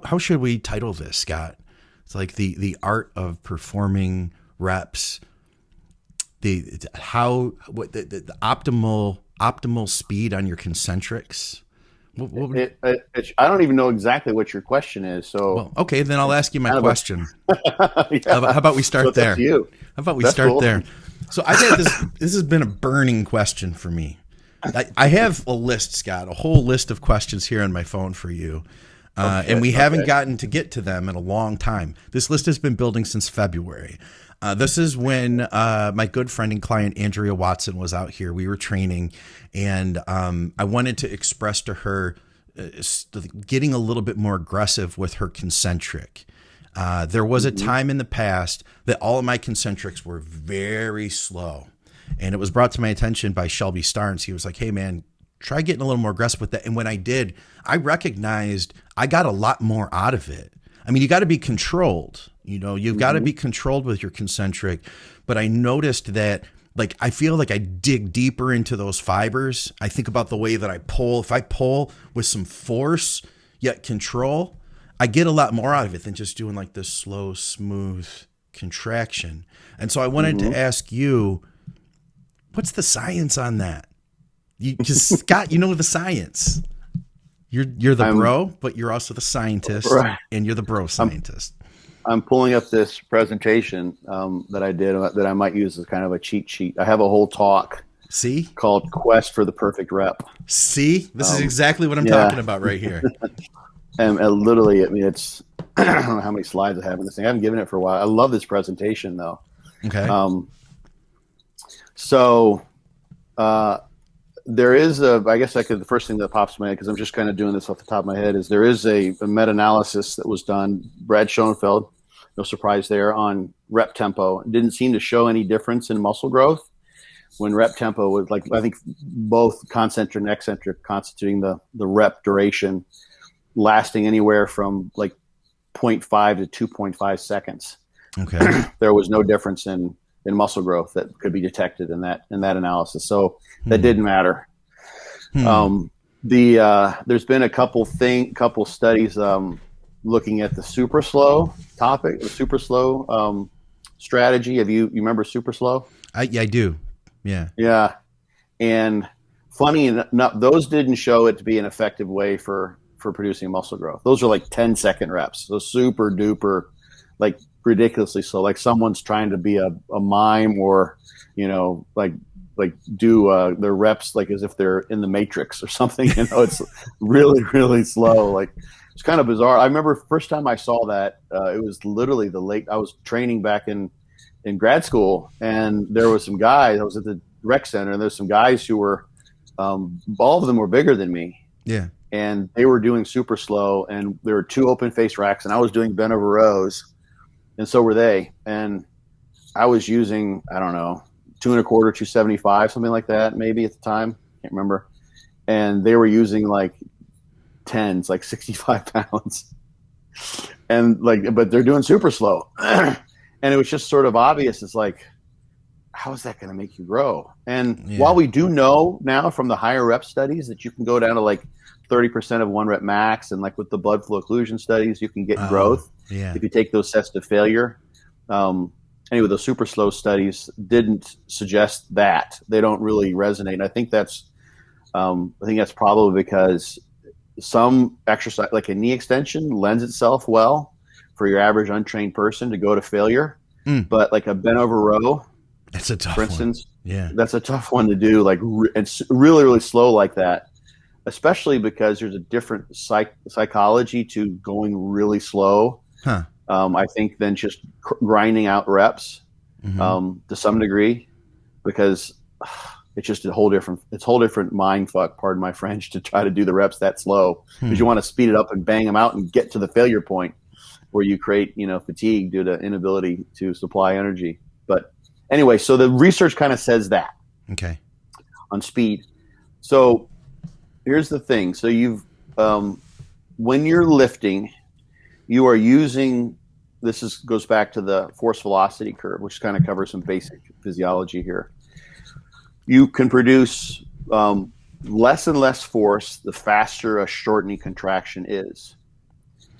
how should we title this, Scott? It's like the art of performing reps, the optimal speed on your concentrics. I don't even know exactly what your question is. So, well, okay, then I'll ask you my question. Yeah. How about we start there? Up to you. How about we That's start cool. there? So I got this. This has been a burning question for me. I have a list, Scott, a whole list of questions here on my phone for you. And we haven't gotten to get to them in a long time. This list has been building since February. This is when my good friend and client, Andrea Watson, was out here. We were training, and I wanted to express to her getting a little bit more aggressive with her concentric. There was a time in the past that all of my concentrics were very slow. And it was brought to my attention by Shelby Starnes. He was like, hey, man, try getting a little more aggressive with that. And when I did, I recognized I got a lot more out of it. I mean, you got to be controlled. You've got to be controlled with your concentric. But I noticed that, like, I feel like I dig deeper into those fibers. I think about the way that I pull. If I pull with some force yet control, I get a lot more out of it than just doing like this slow, smooth contraction. And so I wanted to ask you, what's the science on that? Because Scott, you know the science. You're the bro, but you're also the scientist, right. And you're the bro scientist. I'm pulling up this presentation that I did that I might use as kind of a cheat sheet. I have a whole talk. See? Called Quest for the Perfect Rep. See? This is exactly what I'm talking about right here. And literally, I mean, it's I don't know how many slides I have in this thing. I haven't given it for a while. I love this presentation though. Okay. So there is I guess the first thing that pops to my head, because I'm just kind of doing this off the top of my head, is there is a meta-analysis that was done, Brad Schoenfeld, no surprise there, on rep tempo. It didn't seem to show any difference in muscle growth when rep tempo was, like, I think both concentric and eccentric constituting the rep duration lasting anywhere from like 0.5 to 2.5 seconds. Okay. There was no difference in muscle growth that could be detected in that analysis. So that didn't matter. There's been a couple studies looking at the super slow topic, the super slow strategy. You remember super slow? I do. Yeah. Yeah. And funny enough, those didn't show it to be an effective way for producing muscle growth. Those are like 10-second reps. So super duper, like ridiculously slow, like someone's trying to be a mime, or like do their reps like as if they're in the Matrix or something. It's really, really slow. Like, it's kind of bizarre. I remember first time I saw that, it was literally I was training back in grad school, and there was some guys. I was at the rec center, and there's some guys who were all of them were bigger than me. Yeah. And they were doing super slow, and there were 2 open face racks, and I was doing bent over rows, and so were they. And I was using, I don't know, 2 1/4, 275, something like that, maybe at the time. Can't remember. And they were using like 10s, like 65 pounds. And but they're doing super slow. And it was just sort of obvious. It's like, how is that going to make you grow? And while we do know now from the higher rep studies that you can go down to like 30% of 1 rep max, and like with the blood flow occlusion studies, you can get growth if you take those sets to failure. Anyway, those super slow studies didn't suggest that. They don't really resonate. And I think that's probably because some exercise, like a knee extension, lends itself well for your average untrained person to go to failure. But like a bent over row, that's a tough for instance, one. That's a tough one to do. Like it's really, really slow like that. Especially because there's a different psychology to going really slow, I think, than just grinding out reps to some degree, because it's just a whole different mind fuck, pardon my French, to try to do the reps that slow, because you want to speed it up and bang them out and get to the failure point where you create fatigue due to inability to supply energy. But anyway, so the research kind of says that on speed. So here's the thing. So when you're lifting, you are using, goes back to the force velocity curve, which kind of covers some basic physiology here. You can produce less and less force the faster a shortening contraction is.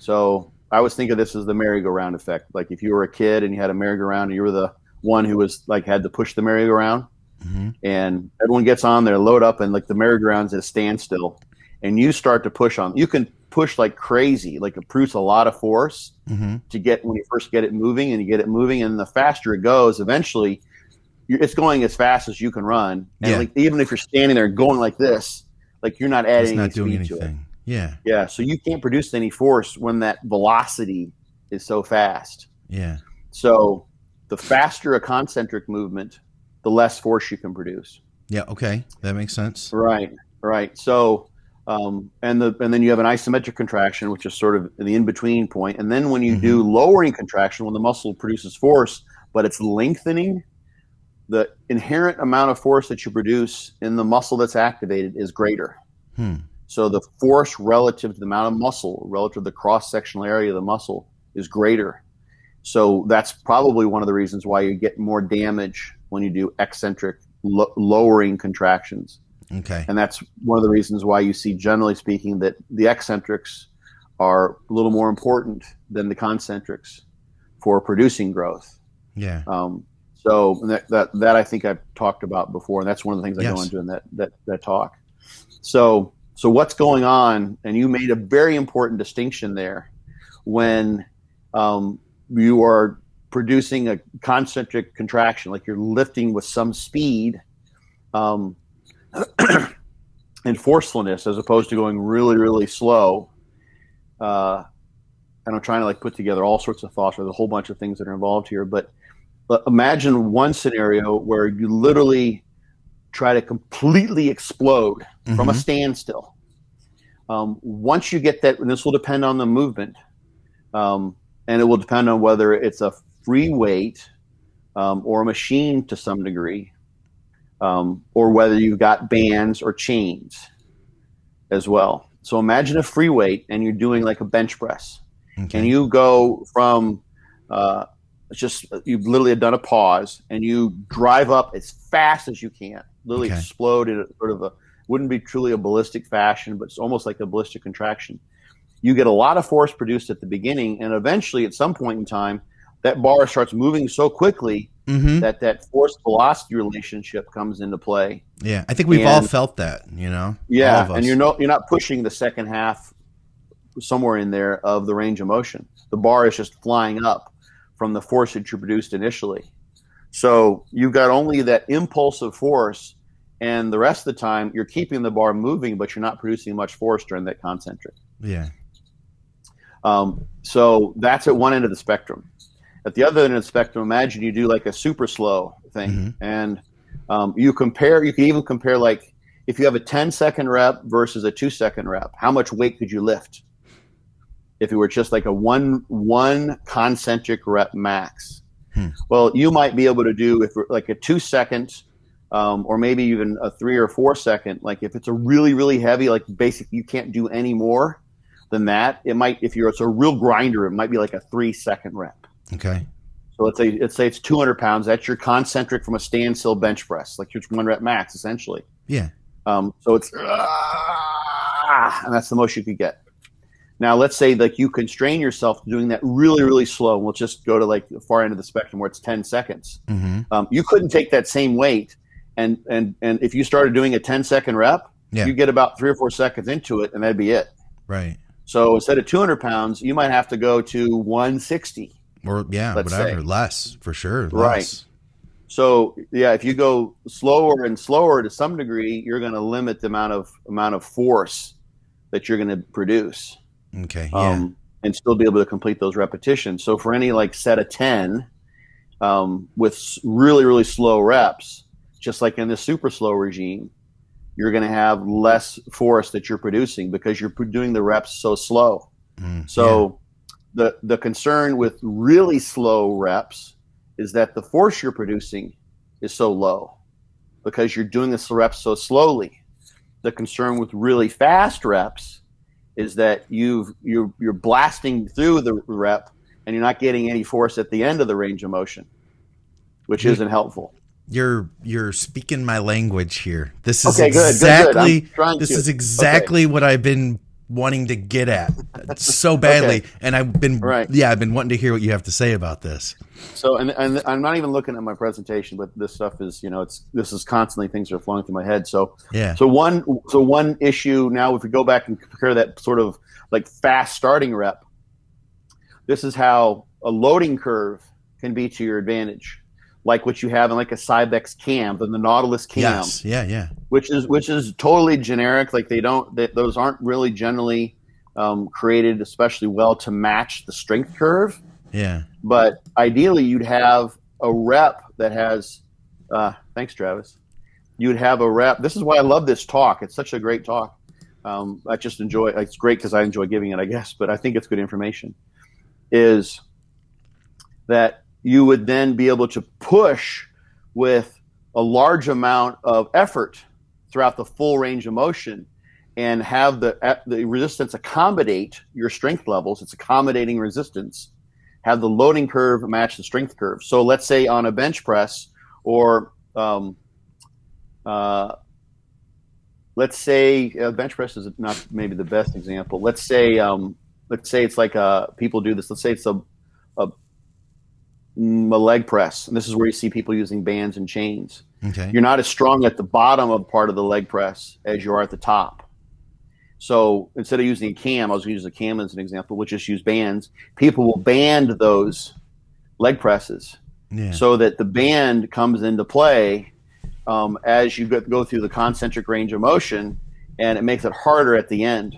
So I always think of this as the merry-go-round effect. Like if you were a kid and you had a merry-go-round and you were the one who was like had to push the merry-go-round, and everyone gets on there, load up, and like the merry-go-round's at a standstill, and you start to push on. You can push like crazy, like it produce a lot of force to get when you first get it moving, and you get it moving, and the faster it goes, eventually it's going as fast as you can run. And like even if you're standing there going like this, like you're not adding any speed to it. Yeah. So you can't produce any force when that velocity is so fast. Yeah. So the faster a concentric movement, the less force you can produce. Yeah. Okay. That makes sense. Right. So, and then you have an isometric contraction, which is sort of the in-between point. And then when you do lowering contraction, when the muscle produces force, but it's lengthening, the inherent amount of force that you produce in the muscle that's activated is greater. So the force relative to the amount of muscle, relative to the cross-sectional area of the muscle, is greater. So that's probably one of the reasons why you get more damage when you do eccentric lowering contractions. Okay. And that's one of the reasons why you see, generally speaking, that the eccentrics are a little more important than the concentrics for producing growth. Yeah. So that I think I've talked about before, and that's one of the things I go into in that talk. So what's going on, and you made a very important distinction there, when you are producing a concentric contraction, like you're lifting with some speed and forcefulness, as opposed to going really, really slow. And I'm trying to like put together all sorts of thoughts. There's a whole bunch of things that are involved here, but imagine one scenario where you literally try to completely explode from a standstill. Once you get that, and this will depend on the movement, and it will depend on whether it's a free weight or a machine to some degree, or whether you've got bands or chains as well. So imagine a free weight and you're doing like a bench press, and you go from you've literally done a pause and you drive up as fast as you can, literally explode in a sort of wouldn't be truly a ballistic fashion, but it's almost like a ballistic contraction. You get a lot of force produced at the beginning, and eventually at some point in time, that bar starts moving so quickly that force velocity relationship comes into play. Yeah, I think we've all felt that, you know. Yeah, all of us. And you're not pushing the second half somewhere in there of the range of motion. The bar is just flying up from the force that you produced initially. So you've got only that impulsive force, and the rest of the time you're keeping the bar moving, but you're not producing much force during that concentric. Yeah. So that's at one end of the spectrum. At the other end of the spectrum, imagine you do like a super slow thing, and you can even compare, like if you have a 10-second rep versus a 2-second rep, how much weight could you lift if it were just like a one concentric rep max? Well, you might be able to do, if like a 2-second, or maybe even a 3 or 4-second, like if it's a really, really heavy, like basically you can't do any more than that. It might, if it's a real grinder, it might be like a 3-second rep. Okay. So let's say it's 200 pounds. That's your concentric from a standstill bench press, like your 1 rep max, essentially. Yeah. So it's, and that's the most you could get. Now, let's say like you constrain yourself to doing that really, really slow. We'll just go to like the far end of the spectrum where it's 10 seconds. You couldn't take that same weight, and if you started doing a 10-second rep, you get about 3 or 4 seconds into it, and that'd be it. Right. So instead of 200 pounds, you might have to go to 160. Or whatever, less for sure. Right. So if you go slower and slower to some degree, you're going to limit the amount of force that you're going to produce. Okay. Yeah. And still be able to complete those repetitions. So for any like set of 10, with really, really slow reps, just like in the super slow regime, you're going to have less force that you're producing because you're doing the reps so slow. The concern with really slow reps is that the force you're producing is so low because you're doing the reps so slowly. The concern with really fast reps is that you're blasting through the rep and you're not getting any force at the end of the range of motion, which isn't helpful. You're speaking my language here. This is okay, exactly good. This is exactly what I've been wanting to get at so badly. Okay. And I've been wanting to hear what you have to say about this. So, and I'm not even looking at my presentation, but this stuff is, this is constantly things that are flowing through my head. So, yeah. So one issue now, if we go back and compare that sort of like fast starting rep, this is how a loading curve can be to your advantage. Like what you have in like a Cybex cam, the Nautilus cam. Yes. Yeah. Which is totally generic. Like those aren't really generally created especially well to match the strength curve. Yeah. But ideally, you'd have a rep that has. Thanks, Travis. You'd have a rep. This is why I love this talk. It's such a great talk. I just enjoy. It's great because I enjoy giving it, I guess. But I think it's good information. Is that you would then be able to push with a large amount of effort throughout the full range of motion and have the resistance accommodate your strength levels. It's accommodating resistance. Have the loading curve match the strength curve. So let's say on a bench press or let's say bench press is not maybe the best example. Let's say it's like people do this. Let's say it's a leg press, and this is where you see people using bands and chains. Okay. You're not as strong at the bottom of part of the leg press as you are at the top. So instead of using a cam, I was going to use a cam as an example, we'll just use bands. People will band those leg presses so that the band comes into play as you go through the concentric range of motion, and it makes it harder at the end.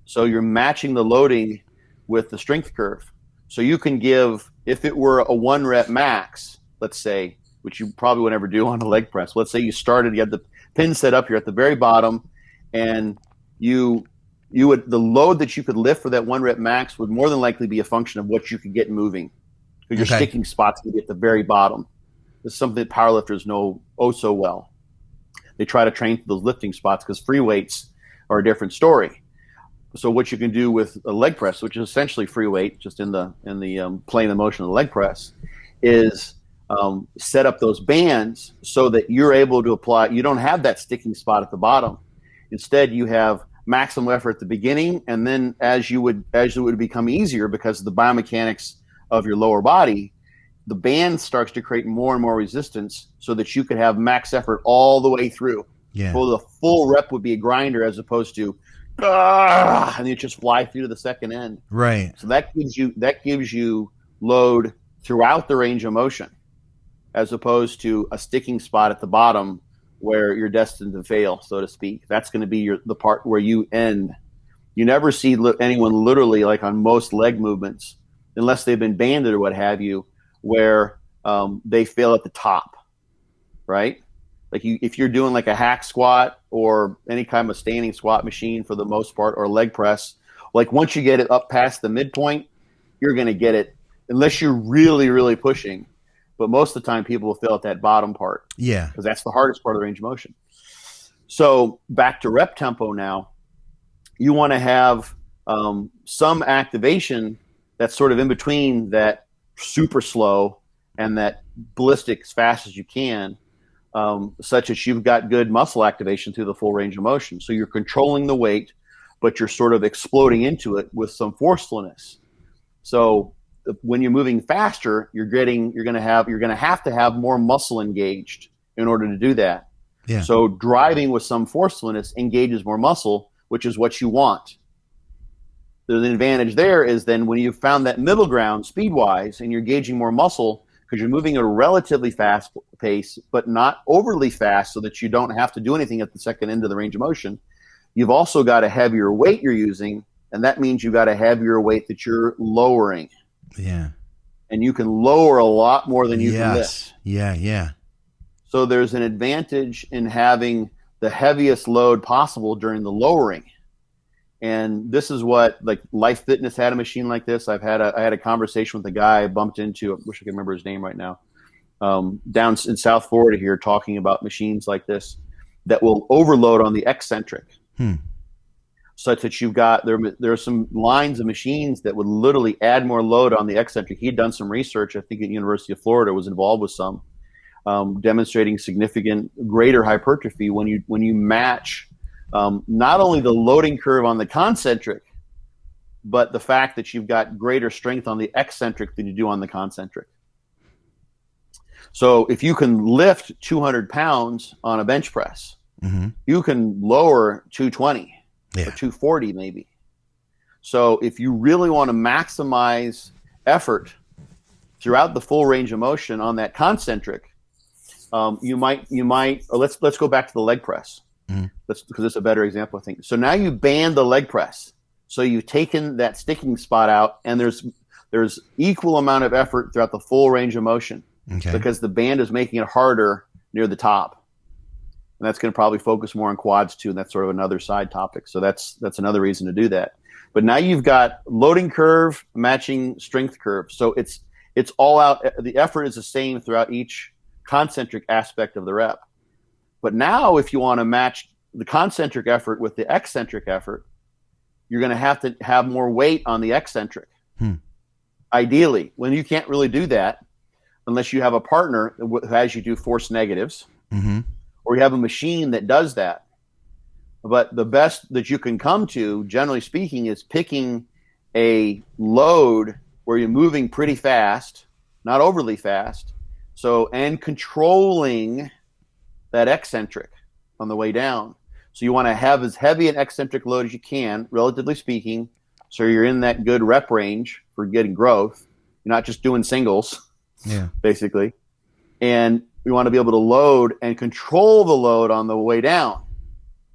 So you're matching the loading with the strength curve. So you can give, if it were a 1 rep max, let's say, which you probably would never do on a leg press. Let's say you had the pin set up, you're at the very bottom, and the load that you could lift for that 1 rep max would more than likely be a function of what you could get moving. Because your sticking spot's going to be at the very bottom. This is something that powerlifters know so well. They try to train for those lifting spots because free weights are a different story. So what you can do with a leg press, which is essentially free weight, just in the plane of motion of the leg press, is set up those bands so that you're able to apply. You don't have that sticking spot at the bottom. Instead, you have maximum effort at the beginning, and then as it would become easier because of the biomechanics of your lower body, the band starts to create more and more resistance so that you could have max effort all the way through. Yeah. So the full rep would be a grinder as opposed to and you just fly through to the second end. Right. So that gives you load throughout the range of motion, as opposed to a sticking spot at the bottom where you're destined to fail, so to speak. That's going to be the part where you end. You never see anyone literally, like on most leg movements, unless they've been banded or what have you, where they fail at the top, right? Like if you're doing like a hack squat or any kind of standing squat machine for the most part, or leg press, like once you get it up past the midpoint, you're going to get it unless you're really, really pushing. But most of the time people will fail at that bottom part. Yeah. Because that's the hardest part of the range of motion. So back to rep tempo now, you want to have some activation that's sort of in between that super slow and that ballistic as fast as you can. Such that you've got good muscle activation through the full range of motion. So you're controlling the weight, but you're sort of exploding into it with some forcefulness. So when you're moving faster, you're going to have to have more muscle engaged in order to do that. Yeah. So driving with some forcefulness engages more muscle, which is what you want. The advantage there is then when you've found that middle ground speed-wise and you're gauging more muscle, because you're moving at a relatively fast pace, but not overly fast so that you don't have to do anything at the second end of the range of motion. You've also got a heavier weight you're using, and that means you've got a heavier weight that you're lowering. Yeah. And you can lower a lot more than you can lift. Yeah. So there's an advantage in having the heaviest load possible during the lowering. And this is what, like, Life Fitness had a machine like this. I had a conversation with a guy I bumped into. I wish I could remember his name right now. Down in South Florida here, talking about machines like this that will overload on the eccentric, such that you've got there are some lines of machines that would literally add more load on the eccentric. He had done some research, I think, at University of Florida, was involved with some, demonstrating significant greater hypertrophy when you match Not only the loading curve on the concentric, but the fact that you've got greater strength on the eccentric than you do on the concentric. So if you can lift 200 pounds on a bench press, you can lower 220 or 240 maybe. So if you really want to maximize effort throughout the full range of motion on that concentric, you might. Let's go back to the leg press. Because it's a better example, I think. So now you band the leg press. So you've taken that sticking spot out, and there's equal amount of effort throughout the full range of motion. Okay. Because the band is making it harder near the top. And that's going to probably focus more on quads too, and that's sort of another side topic. So that's another reason to do that. But now you've got loading curve matching strength curve. So it's all out. The effort is the same throughout each concentric aspect of the rep. But now if you want to match the concentric effort with the eccentric effort, you're going to have more weight on the eccentric. Ideally, when you can't really do that, unless you have a partner who has you do force negatives, or you have a machine that does that. But the best that you can come to, generally speaking, is picking a load where you're moving pretty fast, not overly fast, and controlling that eccentric on the way down. So you want to have as heavy an eccentric load as you can, relatively speaking, so you're in that good rep range for getting growth. You're not just doing singles. Basically. And we want to be able to load and control the load on the way down,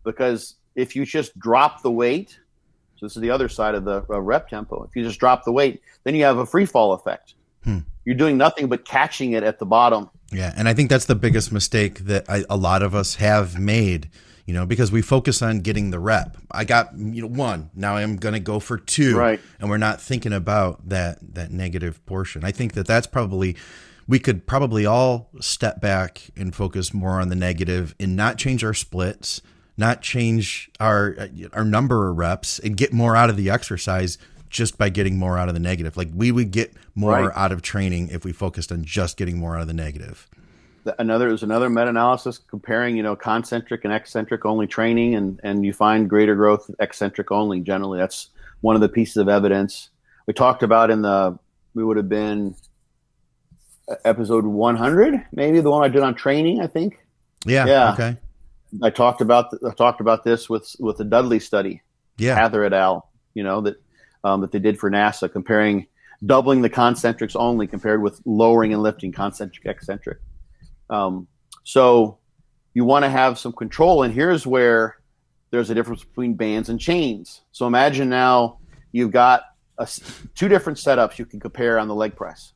because if you just drop the weight, so this is the other side of the rep tempo. If you just drop the weight, then you have a free fall effect. You're doing nothing but catching it at the bottom. Yeah. And I think that's the biggest mistake that a lot of us have made, because we focus on getting the rep. I got, 1, now I'm going to go for 2. Right. And we're not thinking about that negative portion. I think that's probably, we could probably all step back and focus more on the negative and not change our splits, not change our number of reps, and get more out of the exercise just by getting more out of the negative. Like we would get more out of training if we focused on just getting more out of the negative. There's another meta-analysis comparing, concentric and eccentric only training, and you find greater growth eccentric only. Generally, that's one of the pieces of evidence we talked about we would have been episode 100, maybe the one I did on training, I think. Yeah. Okay. I talked about this with the Dudley study. Hather et al. That they did for NASA, comparing doubling the concentrics only compared with lowering and lifting concentric eccentric. So you want to have some control, and here's where there's a difference between bands and chains. So imagine now you've got 2 different setups you can compare on the leg press.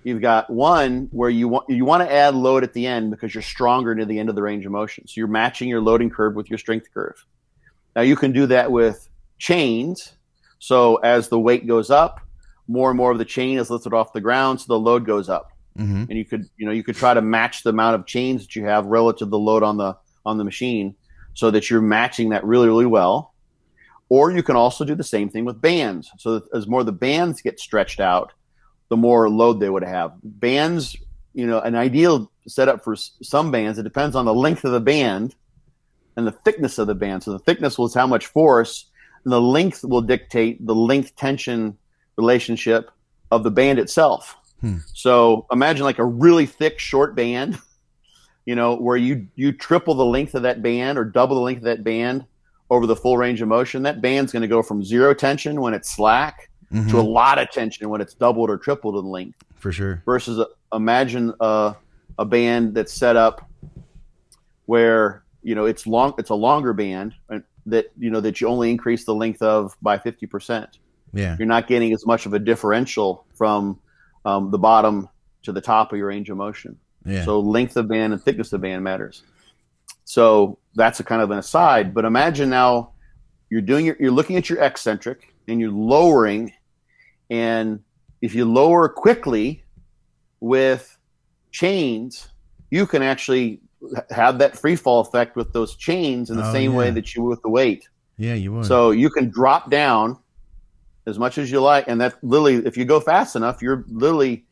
You've got one where you want to add load at the end because you're stronger near the end of the range of motion. So you're matching your loading curve with your strength curve. Now you can do that with chains. So as the weight goes up, more and more of the chain is lifted off the ground, so the load goes up. And you could try to match the amount of chains that you have relative to the load on the machine, so that you're matching that really, really well. Or you can also do the same thing with bands. So that as more of the bands get stretched out, the more load they would have. Bands, an ideal setup for some bands, it depends on the length of the band and the thickness of the band. So the thickness is how much force, and the length will dictate the length tension relationship of the band itself. So imagine like a really thick short band, where you triple the length of that band or double the length of that band over the full range of motion. That band's going to go from 0 tension when it's slack to a lot of tension when it's doubled or tripled in length. For sure. Versus imagine a band that's set up where it's a longer band that you only increase the length of by 50%. Yeah. You're not getting as much of a differential from the bottom to the top of your range of motion. Yeah. So length of band and thickness of band matters. So that's a kind of an aside. But imagine now you're looking at your eccentric and you're lowering, and if you lower quickly with chains, you can actually have that free fall effect with those chains in the same way that you would with the weight. Yeah, you would. So you can drop down as much as you like, and that literally, if you go fast enough, you're literally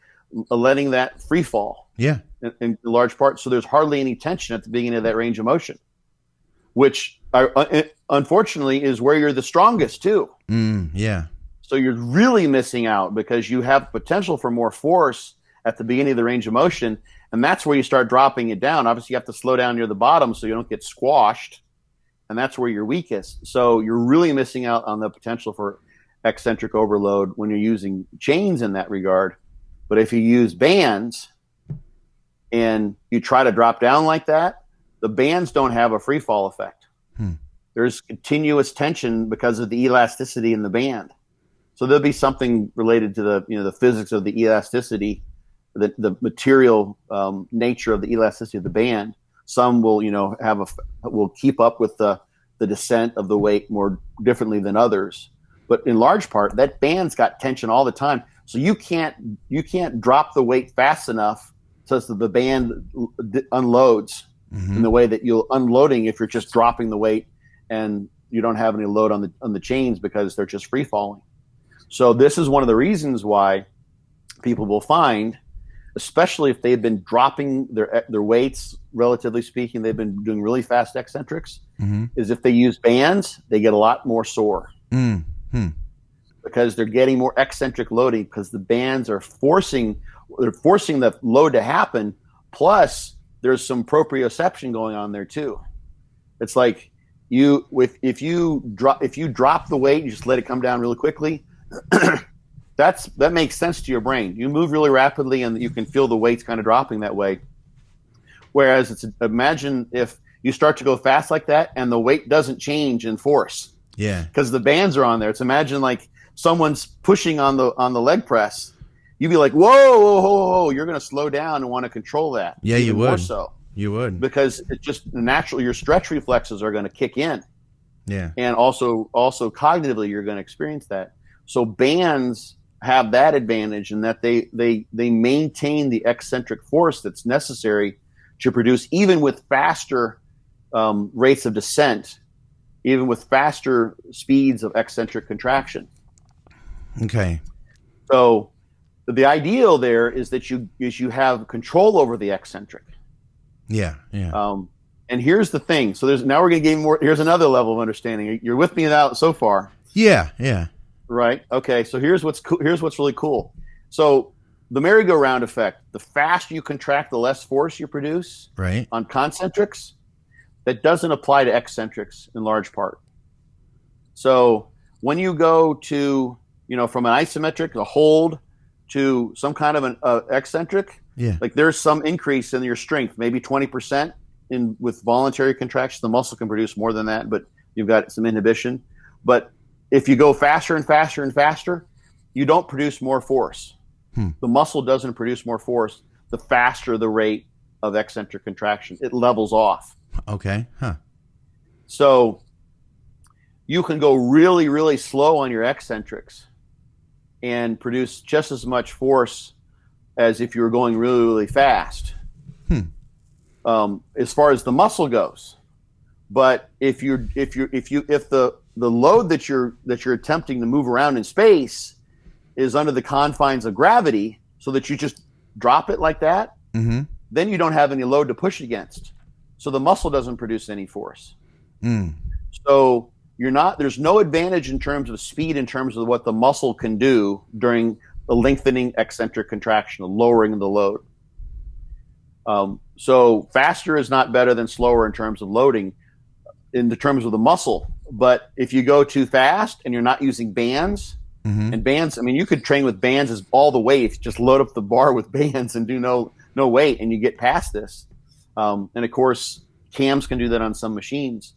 letting that free fall. Yeah. In large part. So there's hardly any tension at the beginning of that range of motion, which unfortunately, is where you're the strongest too. Yeah. So you're really missing out because you have potential for more force at the beginning of the range of motion, and that's where you start dropping it down. Obviously, you have to slow down near the bottom so you don't get squashed, and that's where you're weakest. So you're really missing out on the potential for eccentric overload when you're using chains in that regard. But if you use bands and you try to drop down like that, the bands don't have a free fall effect. There's continuous tension because of the elasticity in the band. So there'll be something related to the physics of the elasticity, the material nature of the elasticity of the band. Some will will keep up with the descent of the weight more differently than others. But in large part, that band's got tension all the time. So you can't drop the weight fast enough so that the band unloads in the way that you're unloading if you're just dropping the weight and you don't have any load on the chains because they're just free falling. So this is one of the reasons why people will find, especially if they've been dropping their weights, relatively speaking, they've been doing really fast eccentrics, is if they use bands, they get a lot more sore. Because they're getting more eccentric loading because the bands are forcing the load to happen. Plus, there's some proprioception going on there too. It's like if you drop the weight, you just let it come down really quickly. That makes sense to your brain. You move really rapidly, and you can feel the weights kind of dropping that way. Whereas imagine if you start to go fast like that, and the weight doesn't change in force. Yeah, because the bands are on there. It's imagine like someone's pushing on the leg press. You'd be like, whoa, you're going to slow down and want to control that. Yeah, you would. More so. You would. Because it's just natural. Your stretch reflexes are going to kick in. Yeah. And also cognitively, you're going to experience that. So bands have that advantage in that they maintain the eccentric force that's necessary to produce, even with faster rates of descent, even with faster speeds of eccentric contraction. Okay. So the ideal there is that you have control over the eccentric. Yeah. And here's the thing. So now we're going to gain more. Here's another level of understanding. You're with me now so far. Yeah. Right. Okay. So here's what's really cool. So the merry-go-round effect. The faster you contract, the less force you produce. Right. On concentrics. That doesn't apply to eccentrics in large part. So when you go to from an isometric, a hold, to some kind of an eccentric, like there's some increase in your strength, maybe 20% with voluntary contraction. The muscle can produce more than that, but you've got some inhibition. But if you go faster and faster and faster, you don't produce more force. The muscle doesn't produce more force the faster the rate of eccentric contraction. It levels off. Okay. Huh. So you can go really, really slow on your eccentrics and produce just as much force as if you were going really, really fast. As far as the muscle goes. But if the load that you're attempting to move around in space is under the confines of gravity, so that you just drop it like that, then you don't have any load to push against. So the muscle doesn't produce any force. So there's no advantage in terms of speed, in terms of what the muscle can do during the lengthening eccentric contraction, lowering the load. So faster is not better than slower in terms of loading, in the terms of the muscle. But if you go too fast and you're not using bands, and bands, I mean, you could train with bands as all the weights, just load up the bar with bands and do no weight, and you get past this. And of course, cams can do that on some machines.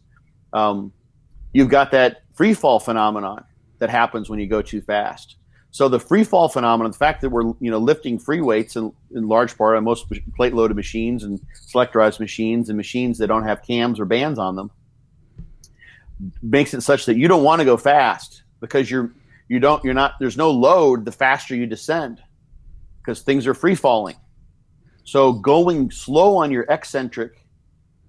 You've got that free fall phenomenon that happens when you go too fast. So the free fall phenomenon, the fact that we're lifting free weights in large part on most plate loaded machines and selectorized machines and machines that don't have cams or bands on them, makes it such that you don't want to go fast because there's no load the faster you descend because things are free falling. So going slow on your eccentric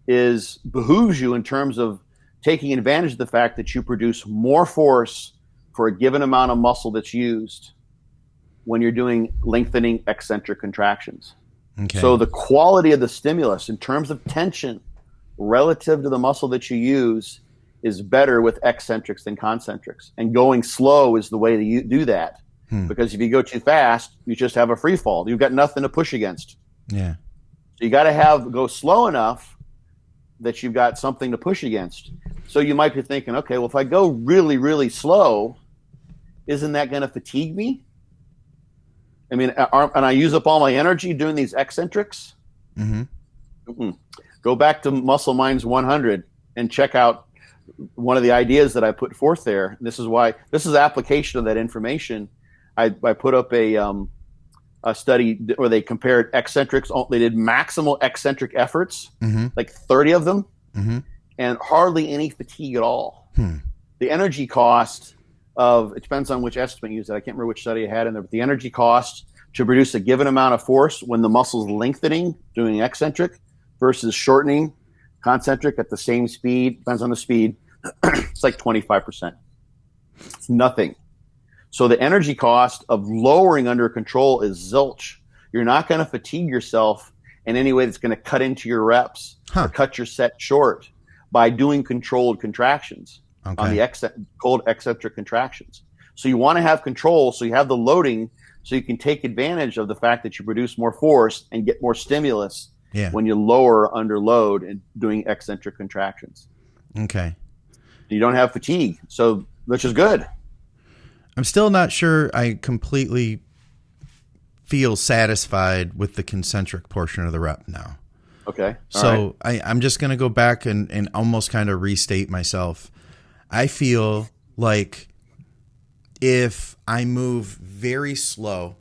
behooves you in terms of taking advantage of the fact that you produce more force for a given amount of muscle that's used when you're doing lengthening eccentric contractions. Okay. So the quality of the stimulus in terms of tension relative to the muscle that you use is better with eccentrics than concentrics. And going slow is the way that you do that. Because if you go too fast, you just have a free fall. You've got nothing to push against. Yeah. So you got to go slow enough that you've got something to push against. So you might be thinking, okay, well, if I go really, really slow, isn't that going to fatigue me? I mean, and I use up all my energy doing these eccentrics? Go back to Muscle Minds 100 and check out one of the ideas that I put forth there. This is application of that information. I put up a study where they compared eccentrics. They did maximal eccentric efforts, like 30 of them, and hardly any fatigue at all. The energy cost it depends on which estimate you use. I can't remember which study I had in there, but the energy cost to produce a given amount of force when the muscle's lengthening, doing eccentric, versus shortening, concentric at the same speed, depends on the speed, it's like 25%. It's nothing. So the energy cost of lowering under control is zilch. You're not going to fatigue yourself in any way that's going to cut into your reps or cut your set short by doing controlled contractions on the cold eccentric contractions. So you want to have control, so you have the loading, so you can take advantage of the fact that you produce more force and get more stimulus when you lower under load and doing eccentric contractions. Okay. You don't have fatigue, so which is good. I'm still not sure I completely feel satisfied with the concentric portion of the rep now. Okay. So I'm just going to go back and almost kind of restate myself. I feel like if I move very slow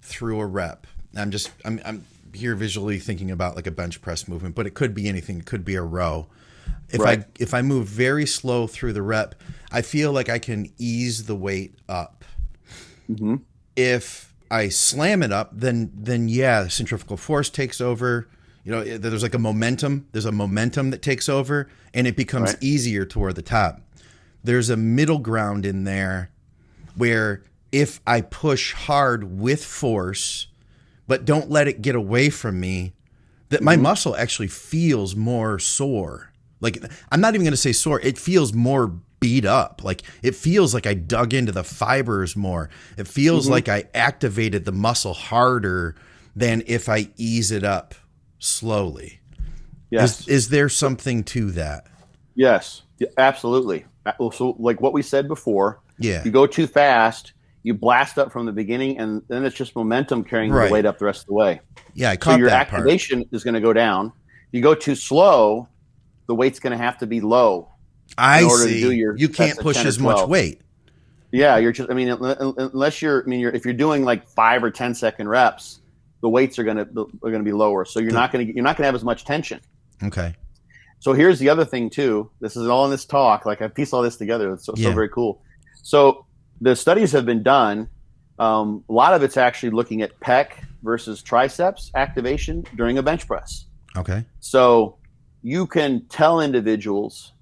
through a rep, I'm here visually thinking about like a bench press movement, but it could be anything. It could be a row. If I move very slow through the rep, I feel like I can ease the weight up. If I slam it up, then the centrifugal force takes over. You know, there's like a momentum. There's a momentum that takes over, and it becomes easier toward the top. There's a middle ground in there where if I push hard with force, but don't let it get away from me, that my muscle actually feels more sore. Like, I'm not even going to say sore. It feels more beat up. Like, it feels like I dug into the fibers more. It feels like I activated the muscle harder than if I ease it up slowly. Yes. Is there something to that? Yes, absolutely. So like what we said before, you go too fast, you blast up from the beginning, and then it's just momentum carrying the weight up the rest of the way. Yeah, I caught that part. So your activation is going to go down. You go too slow, the weight's going to have to be low. I see. You can't push as much weight. Yeah, you're just. I mean, unless you're. I mean, if you're doing like 5 or 10 second reps, the weights are going to be lower. So you're not going to have as much tension. Okay. So here's the other thing too. This is all in this talk. Like I pieced all this together. It's so very cool. So the studies have been done. A lot of it's actually looking at pec versus triceps activation during a bench press. Okay. So you can tell individuals,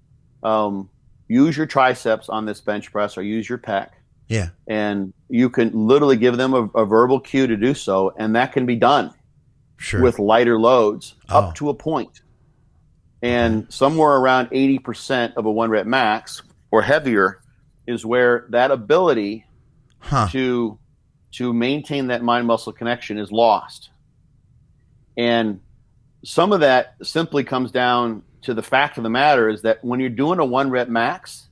use your triceps on this bench press or use your pec. Yeah. And you can literally give them a verbal cue to do so. And that can be done with lighter loads up to a point. And somewhere around 80% of a 1 rep max or heavier is where that ability to maintain that mind muscle connection is lost. And some of that simply comes down to the fact of the matter is that when you're doing a 1 rep max,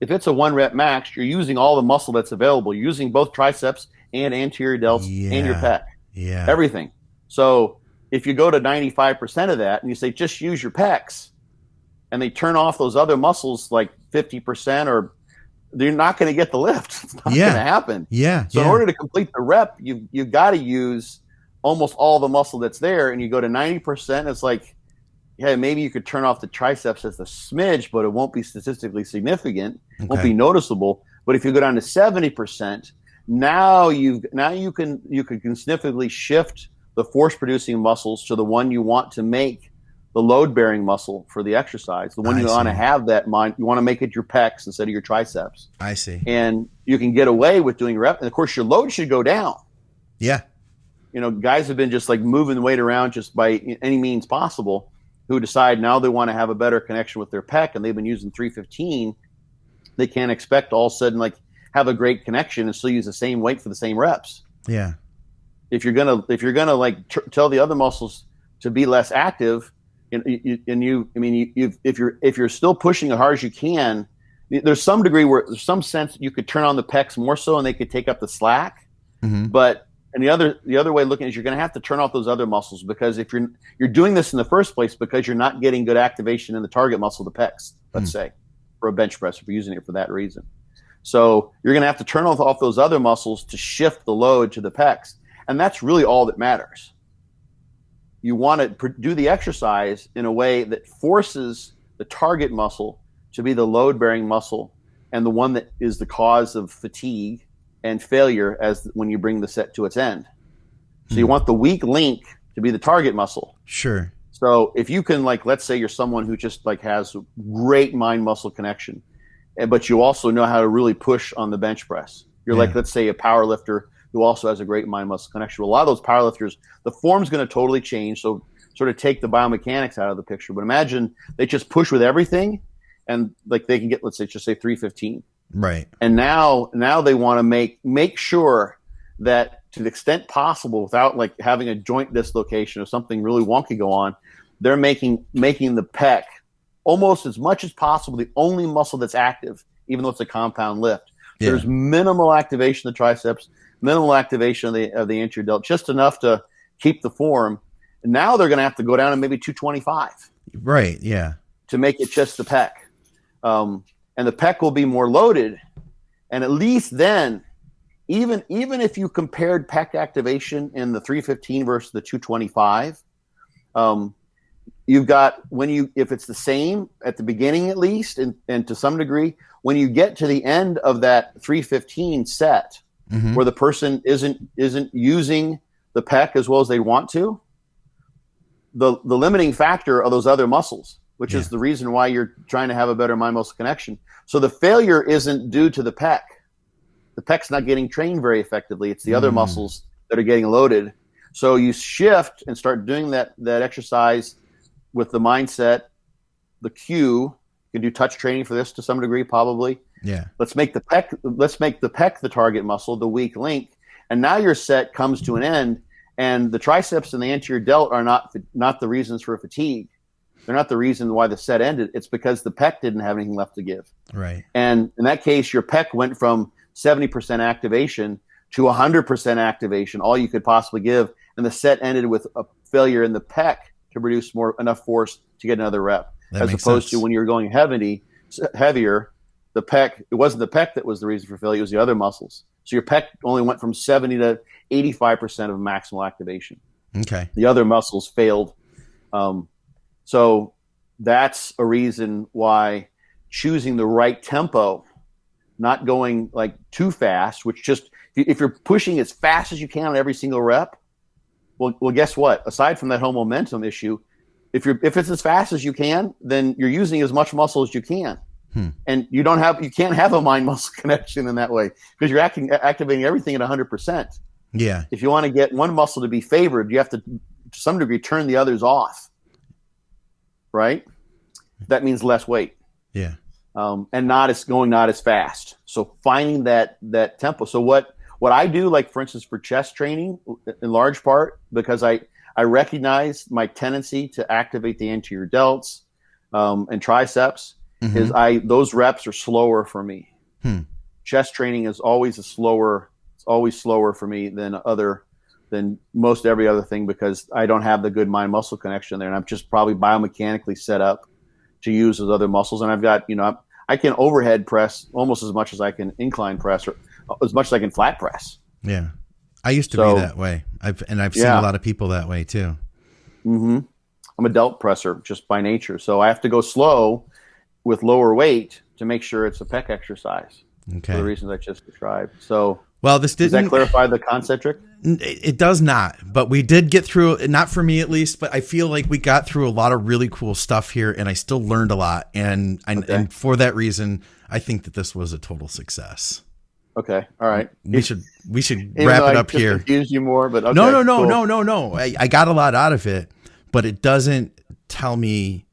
if it's a 1 rep max, you're using all the muscle that's available. You're using both triceps and anterior delts and your pec. Yeah. Everything. So if you go to 95% of that and you say just use your pecs and they turn off those other muscles like 50%, or you're not going to get the lift. It's not going to happen. Yeah. So in order to complete the rep, you've got to use almost all the muscle that's there, and you go to 90%. It's like, yeah, maybe you could turn off the triceps as a smidge, but it won't be statistically significant. It won't be noticeable. But if you go down to 70%, now you can significantly shift the force producing muscles to the one you want to make the load bearing muscle for the exercise. The one you want to have that mind, you want to make it your pecs instead of your triceps. I see. And you can get away with doing rep. And of course your load should go down. Yeah. You know, guys have been just like moving the weight around just by any means possible. who decide now they want to have a better connection with their pec, and they've been using 315, they can't expect to all of a sudden like have a great connection and still use the same weight for the same reps. Yeah. If you're gonna like tell the other muscles to be less active, if you're still pushing as hard as you can, there's some degree where there's some sense you could turn on the pecs more so and they could take up the slack. Mm-hmm. But and the other way of looking is you're going to have to turn off those other muscles, because if you're doing this in the first place because you're not getting good activation in the target muscle, the pecs, let's say, for a bench press, if you're using it for that reason. So you're going to have to turn off those other muscles to shift the load to the pecs. And that's really all that matters. You want to do the exercise in a way that forces the target muscle to be the load-bearing muscle and the one that is the cause of fatigue and failure as when you bring the set to its end. So you want the weak link to be the target muscle. Sure. So if you can, like, let's say you're someone who just like has great mind-muscle connection, but you also know how to really push on the bench press. You're like, let's say, a power lifter who also has a great mind-muscle connection. Well, a lot of those power lifters, the form's going to totally change. So sort of take the biomechanics out of the picture. But imagine they just push with everything, and like they can get, let's say, just say 315. Right. And now they want to make sure that to the extent possible, without like having a joint dislocation or something really wonky go on, they're making the pec almost as much as possible the only muscle that's active, even though it's a compound lift. Yeah. There's minimal activation of the triceps, minimal activation of the anterior delt, just enough to keep the form. And now they're going to have to go down to maybe 225. Right, yeah. To make it just the pec. And the pec will be more loaded. And at least then, even if you compared pec activation in the 315 versus the 225, you've got, if it's the same at the beginning at least, and to some degree, when you get to the end of that 315 set, where the person isn't using the pec as well as they want to, the limiting factor are those other muscles, which is the reason why you're trying to have a better mind-muscle connection. So the failure isn't due to the pec. The pec's not getting trained very effectively. It's the other muscles that are getting loaded. So you shift and start doing that exercise with the mindset, the cue. You can do touch training for this to some degree, probably. Yeah. Let's make the pec the target muscle, the weak link. And now your set comes to an end, and the triceps and the anterior delt are not the reasons for fatigue. They're not the reason why the set ended. It's because the pec didn't have anything left to give. Right. And in that case, your pec went from 70% activation to 100% activation, all you could possibly give. And the set ended with a failure in the pec to produce enough force to get another rep. That as opposed to when you're going heavier, the pec, it wasn't the pec that was the reason for failure, it was the other muscles. So your pec only went from 70 to 85% of maximal activation. Okay. The other muscles failed. So that's a reason why choosing the right tempo, not going like too fast, which just, if you're pushing as fast as you can on every single rep, well, guess what? Aside from that whole momentum issue, if it's as fast as you can, then you're using as much muscle as you can. And you can't have a mind-muscle connection in that way, because you're activating everything at 100%. Yeah. If you want to get one muscle to be favored, you have to some degree, turn the others off. Right? That means less weight. Yeah. And not as fast. So finding that tempo. So what I do, like for instance, for chest training, in large part, because I recognize my tendency to activate the anterior delts and triceps, is those reps are slower for me. Chest training is always slower for me than most every other thing, because I don't have the good mind-muscle connection there, and I'm just probably biomechanically set up to use those other muscles. And I've got, I can overhead press almost as much as I can incline press, or as much as I can flat press. Yeah. I used to be that way. I've seen a lot of people that way too. I'm a delt presser just by nature. So I have to go slow with lower weight to make sure it's a pec exercise. Okay. For the reasons I just described. So, well, does that clarify the concentric? It does not, but we did get through, not for me at least, but I feel like we got through a lot of really cool stuff here, and I still learned a lot. And for that reason, I think that this was a total success. Okay. All right. We should wrap it up here. Confuse you more, but okay, no. I got a lot out of it, but it doesn't tell me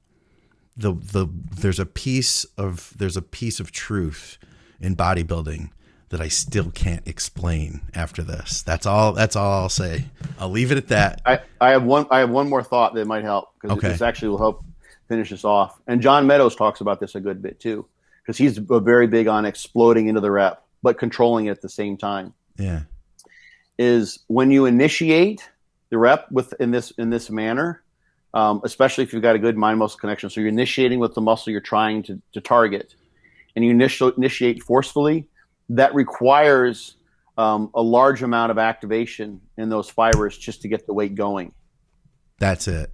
there's a piece of truth in bodybuilding that I still can't explain after this. That's all I'll say. I'll leave it at that. I have one more thought that might help, because this actually will help finish this off. And John Meadows talks about this a good bit too, because he's very big on exploding into the rep, but controlling it at the same time. Yeah. Is when you initiate the rep in this manner, especially if you've got a good mind-muscle connection. So you're initiating with the muscle you're trying to target, and you initiate forcefully. That requires a large amount of activation in those fibers just to get the weight going. That's it.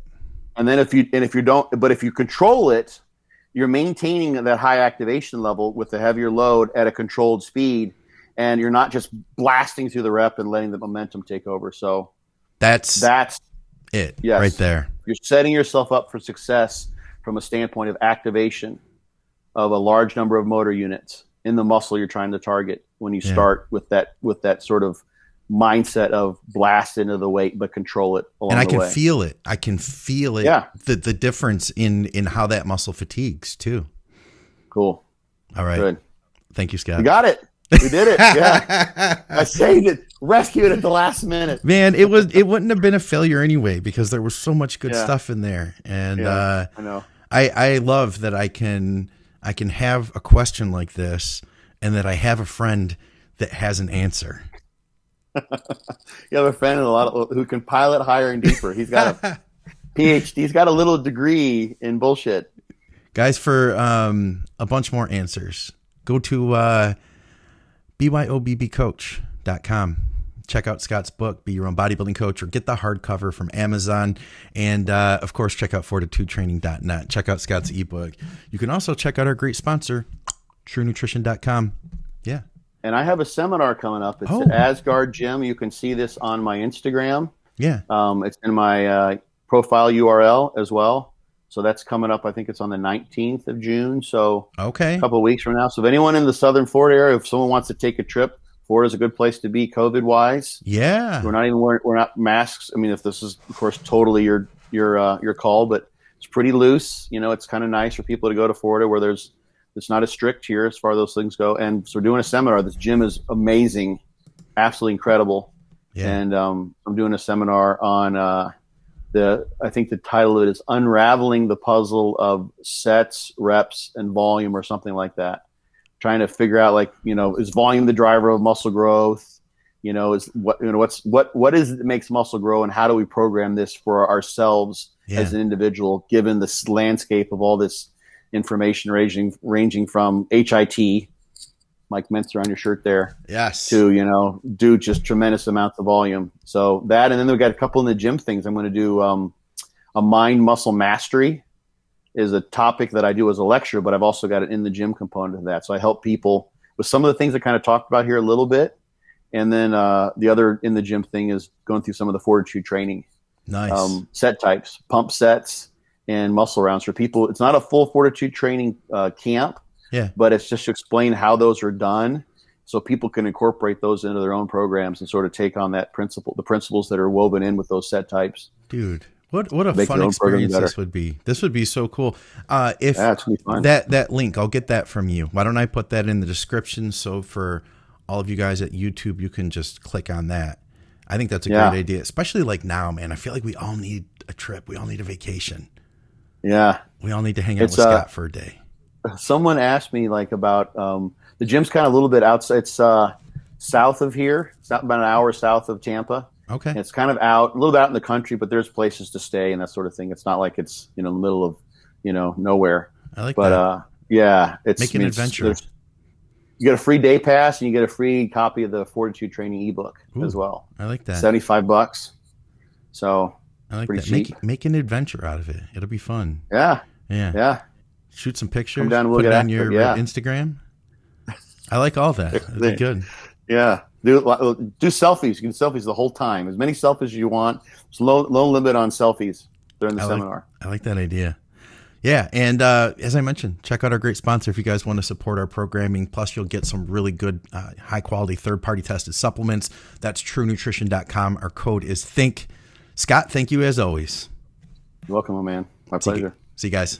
And then if you control it, you're maintaining that high activation level with the heavier load at a controlled speed, and you're not just blasting through the rep and letting the momentum take over. So that's it. Yes. Right there. You're setting yourself up for success from a standpoint of activation of a large number of motor units in the muscle you're trying to target when you start with that sort of mindset of blast into the weight, but control it along the way. And I can feel it. Yeah. The difference in how that muscle fatigues too. Cool. All right. Good. Thank you, Scott. We got it. We did it. Yeah. I saved it. Rescued it at the last minute. Man, it wouldn't have been a failure anyway, because there was so much good stuff in there. And I know. I love that I can have a question like this, and that I have a friend that has an answer. You have a friend who can pilot higher and deeper. He's got a PhD. He's got a little degree in bullshit. Guys, for a bunch more answers, go to byobbcoach.com. Check out Scott's book, Be Your Own Bodybuilding Coach, or get the hardcover from Amazon. And, of course, check out fortitudetraining.net. Check out Scott's ebook. You can also check out our great sponsor, truenutrition.com. Yeah. And I have a seminar coming up. It's at Asgard Gym. You can see this on my Instagram. Yeah. It's in my profile URL as well. So that's coming up. I think it's on the 19th of June. So a couple of weeks from now. So if anyone in the Southern Florida area, if someone wants to take a trip, Florida's a good place to be COVID wise. Yeah. We're not masks. I mean, if this is of course totally your call, but it's pretty loose. You know, it's kind of nice for people to go to Florida where it's not as strict here as far as those things go. And so we're doing a seminar. This gym is amazing, absolutely incredible. Yeah. And I'm doing a seminar on I think the title of it is Unraveling the Puzzle of Sets, Reps, and Volume, or something like that. Trying to figure out, like, you know, is volume the driver of muscle growth? You know, what is it that makes muscle grow, and how do we program this for ourselves as an individual, given this landscape of all this information ranging from HIT, Mike Mentzer on your shirt there, to, you know, do just tremendous amounts of volume. So that, and then we've got a couple in the gym things. I'm going to do a mind muscle mastery is a topic that I do as a lecture, but I've also got an in the gym component of that. So I help people with some of the things I kind of talked about here a little bit. And then the other in the gym thing is going through some of the fortitude training. Nice. Set types, pump sets, and muscle rounds for people. It's not a full fortitude training camp, but it's just to explain how those are done so people can incorporate those into their own programs and sort of take on that the principles that are woven in with those set types. Dude. What a fun experience this would be. This would be so cool. If that link, I'll get that from you. Why don't I put that in the description, so for all of you guys at YouTube, you can just click on that. I think that's a great idea, especially like now, man. I feel like we all need a trip. We all need a vacation. Yeah. We all need to hang out with Scott for a day. Someone asked me like about the gym's kind of a little bit outside. It's south of here. It's not about an hour south of Tampa. Okay. And it's kind of a little bit out in the country, but there's places to stay and that sort of thing. It's not like it's, you know, in the middle of, you know, nowhere. I like that. It's make an adventure. You get a free day pass and you get a free copy of the Fortitude Training ebook as well. I like that. $75. So I like pretty that. cheap. Make an adventure out of it. It'll be fun. Yeah. Shoot some pictures. Come down and put it on your Instagram. I like all that. It'd be good. Yeah. Do selfies. You can do selfies the whole time. As many selfies as you want. There's low limit on selfies during the seminar. I like that idea. Yeah. And as I mentioned, check out our great sponsor if you guys want to support our programming. Plus, you'll get some really good, high-quality, third-party tested supplements. That's truenutrition.com. Our code is THINK. Scott, thank you as always. You're welcome, my man. My pleasure. See you guys.